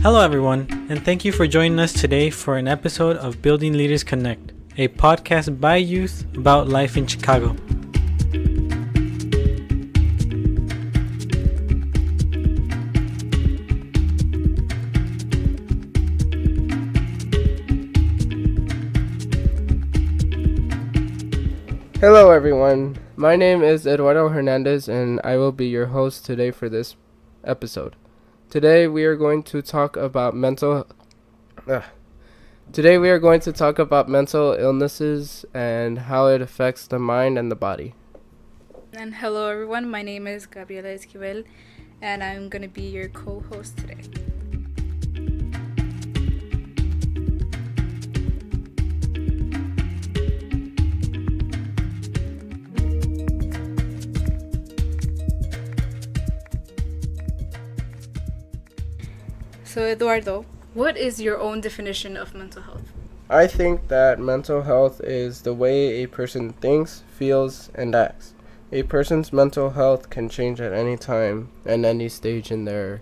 Hello, everyone, and thank you for joining us today for an episode of Building Leaders Connect, a podcast by youth about life in Chicago. Hello everyone, my name is Eduardo Hernandez and I will be your host today for this episode. Today we are going to talk about mental illnesses and how it affects the mind and the body. And hello everyone, my name is Gabriela Esquivel and I'm going to be your co-host today. So Eduardo, what is your own definition of mental health? I think that mental health is the way a person thinks, feels, and acts. A person's mental health can change at any time and any stage in their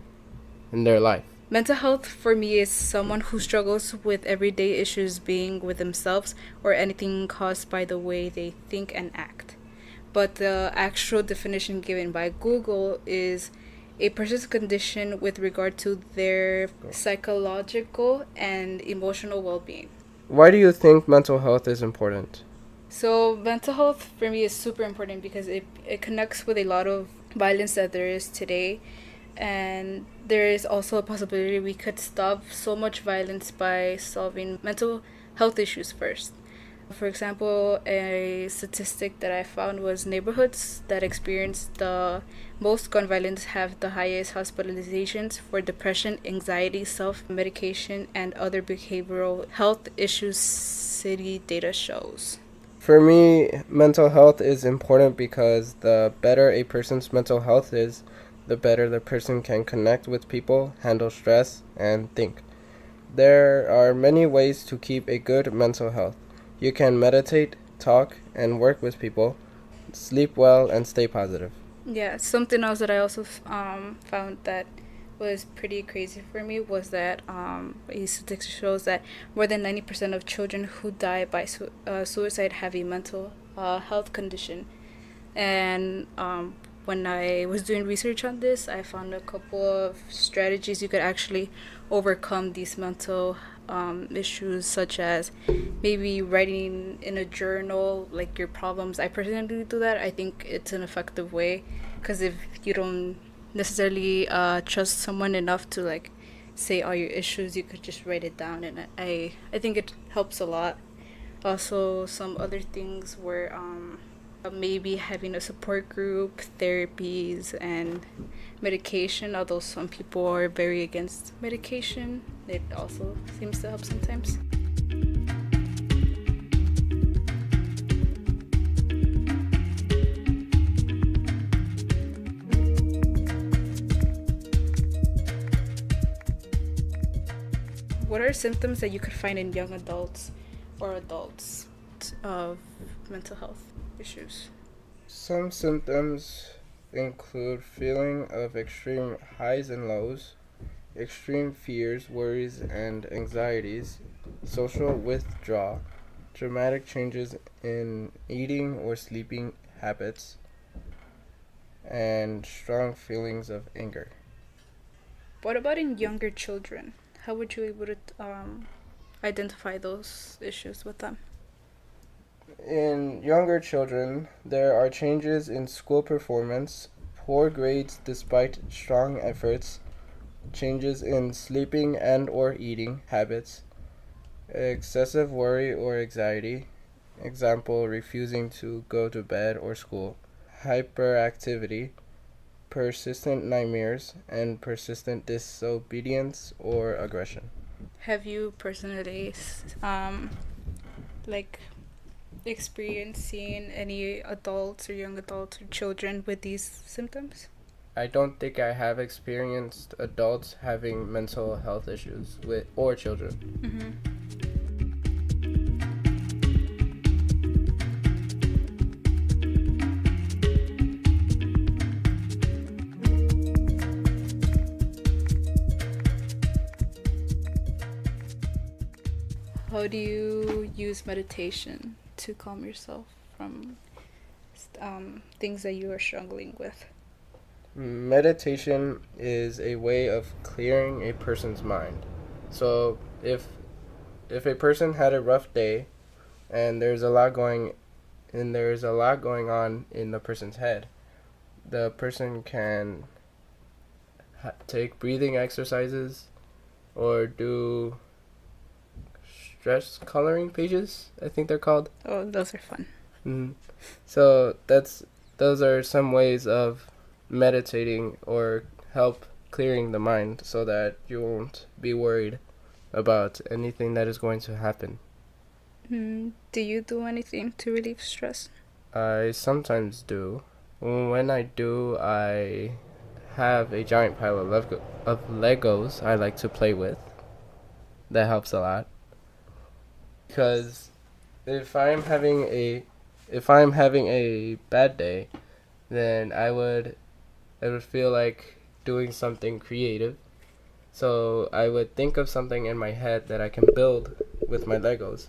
life. Mental health for me is someone who struggles with everyday issues being with themselves or anything caused by the way they think and act. But the actual definition given by Google is a person's condition with regard to their psychological and emotional well-being. Why do you think mental health is important? So mental health for me is super important because it connects with a lot of violence that there is today, and there is also a possibility we could stop so much violence by solving mental health issues first. For example, a statistic that I found was neighborhoods that experience the most gun violence have the highest hospitalizations for depression, anxiety, self-medication, and other behavioral health issues, city data shows. For me, mental health is important because the better a person's mental health is, the better the person can connect with people, handle stress, and think. There are many ways to keep a good mental health. You can meditate, talk, and work with people, sleep well, and stay positive. Yeah, something else that I also found that was pretty crazy for me was that a statistic shows that more than 90% of children who die by suicide have a mental health condition. And when I was doing research on this, I found a couple of strategies you could actually overcome these mental issues, such as maybe writing in a journal like your problems. I personally do that. I think it's an effective way because if you don't necessarily trust someone enough to like say all your issues, you could just write it down, and I think it helps a lot. Also, some other things were maybe having a support group, therapies, and medication, although some people are very against medication. It also seems to help sometimes. What are symptoms that you could find in young adults or adults of mental health issues? Some symptoms include feeling of extreme highs and lows, extreme fears, worries, and anxieties, social withdrawal, dramatic changes in eating or sleeping habits, and strong feelings of anger. What about in younger children? How would you be able to identify those issues with them? In younger children, there are changes in school performance, poor grades despite strong efforts, changes in sleeping and or eating habits, excessive worry or anxiety, example, refusing to go to bed or school, hyperactivity, persistent nightmares, and persistent disobedience or aggression. Have you personally experiencing any adults or young adults or children with these symptoms? I don't think I have experienced adults having mental health issues or children. Mm-hmm. How do you use meditation to calm yourself from things that you are struggling with? Meditation is a way of clearing a person's mind. So if a person had a rough day and there's a lot going on in the person's head, the person can take breathing exercises or do stress coloring pages, I think they're called. Oh, those are fun. So those are some ways of meditating or help clearing the mind so that you won't be worried about anything that is going to happen. Do you do anything to relieve stress? I sometimes do. When I do, I have a giant pile of Legos I like to play with. That helps a lot. Because if I'm having a bad day, then I would feel like doing something creative. So I would think of something in my head that I can build with my Legos.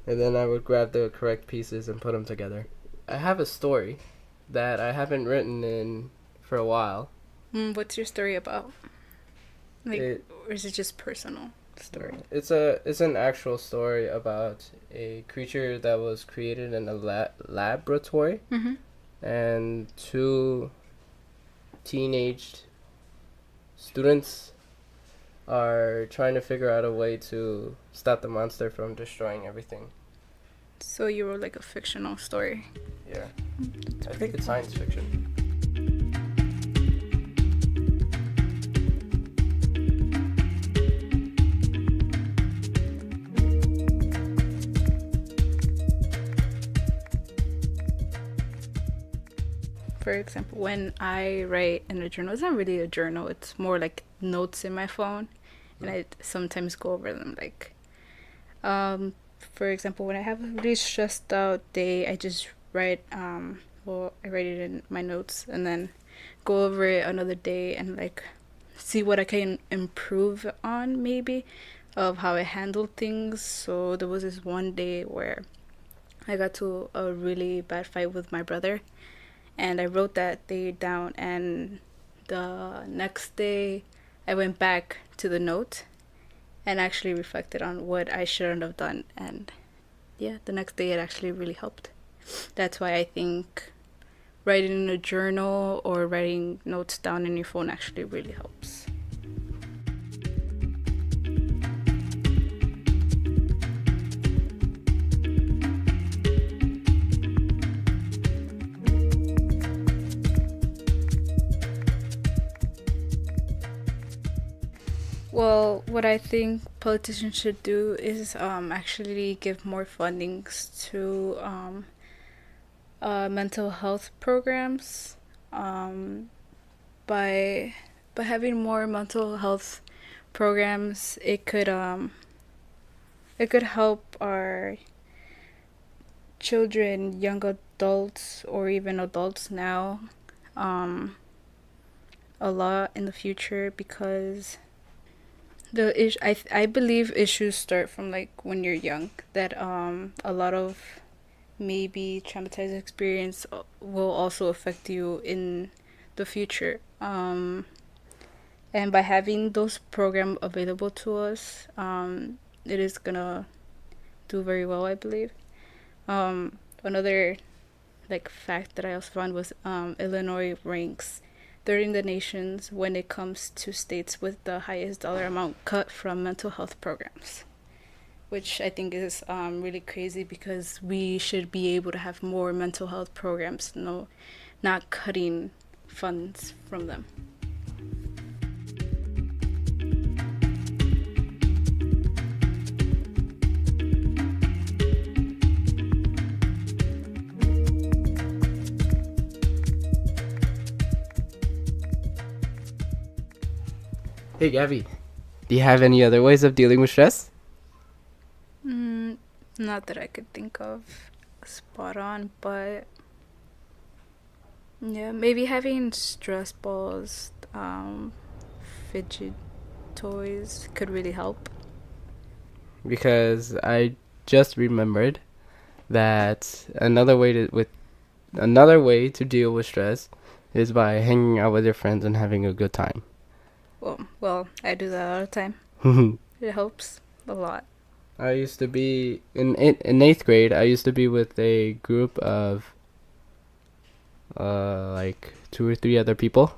And then I would grab the correct pieces and put them together. I have a story that I haven't written in for a while. What's your story about? Or is it just personal story? It's an actual story about a creature that was created in a laboratory. Mm-hmm. And two teenaged students are trying to figure out a way to stop the monster from destroying everything. So you wrote like a fictional story. Yeah. I think it's science fiction. For example, when I write in a journal, it's not really a journal, it's more like notes in my phone, and I sometimes go over them. Like, for example, when I have a really stressed out day, I just write, I write it in my notes and then go over it another day and like see what I can improve on, maybe, of how I handle things. So there was this one day where I got to a really bad fight with my brother, and I wrote that day down, and the next day I went back to the note and actually reflected on what I shouldn't have done, and yeah, the next day it actually really helped. That's why I think writing in a journal or writing notes down in your phone actually really helps. Well, what I think politicians should do is actually give more fundings to mental health programs. By having more mental health programs, it could help our children, young adults, or even adults now a lot in the future, because I believe issues start from like when you're young, that a lot of maybe traumatized experience will also affect you in the future, and by having those programs available to us, it is gonna do very well, I believe. Another like fact that I also found was Illinois ranks third in the nations when it comes to states with the highest dollar amount cut from mental health programs, which I think is really crazy, because we should be able to have more mental health programs, not cutting funds from them. Hey Gabby, do you have any other ways of dealing with stress? Not that I could think of spot on, but yeah, maybe having stress balls, fidget toys could really help. because I just remembered that another way to deal with stress is by hanging out with your friends and having a good time. Well, I do that all the time. It helps a lot. I used to be in 8th grade. I used to be with a group of like 2 or 3 other people,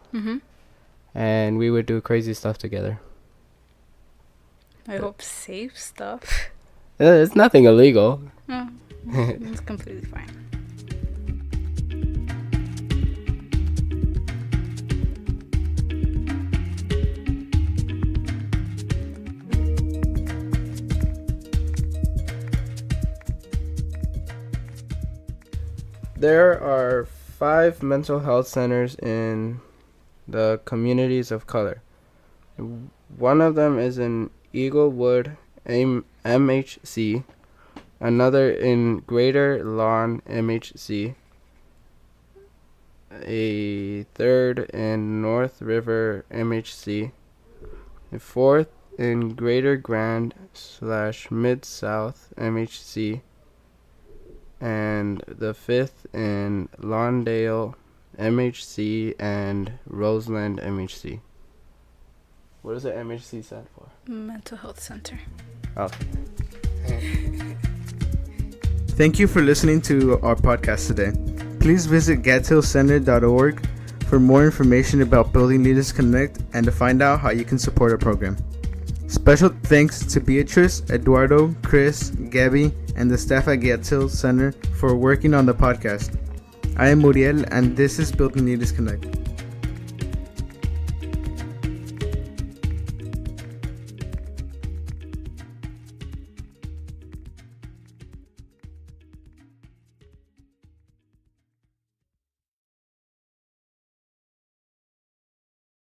and we would do crazy stuff together. I hope safe stuff. It's nothing illegal. No, it's completely fine. There are 5 mental health centers in the communities of color. One of them is in Eaglewood MHC, another in Greater Lawn MHC, a third in North River MHC, a fourth in Greater Grand / Mid-South MHC, and the 5th in Lawndale MHC and Roseland MHC. What does the MHC stand for? Mental Health Center. Okay. Thank you for listening to our podcast today. Please visit gadshillcenter.org for more information about Building Leaders Connect and to find out how you can support our program. Special thanks to Beatrice, Eduardo, Chris, Gabby, and the staff at Gads Hill Center for working on the podcast. I am Muriel, and this is Building Leaders Connect.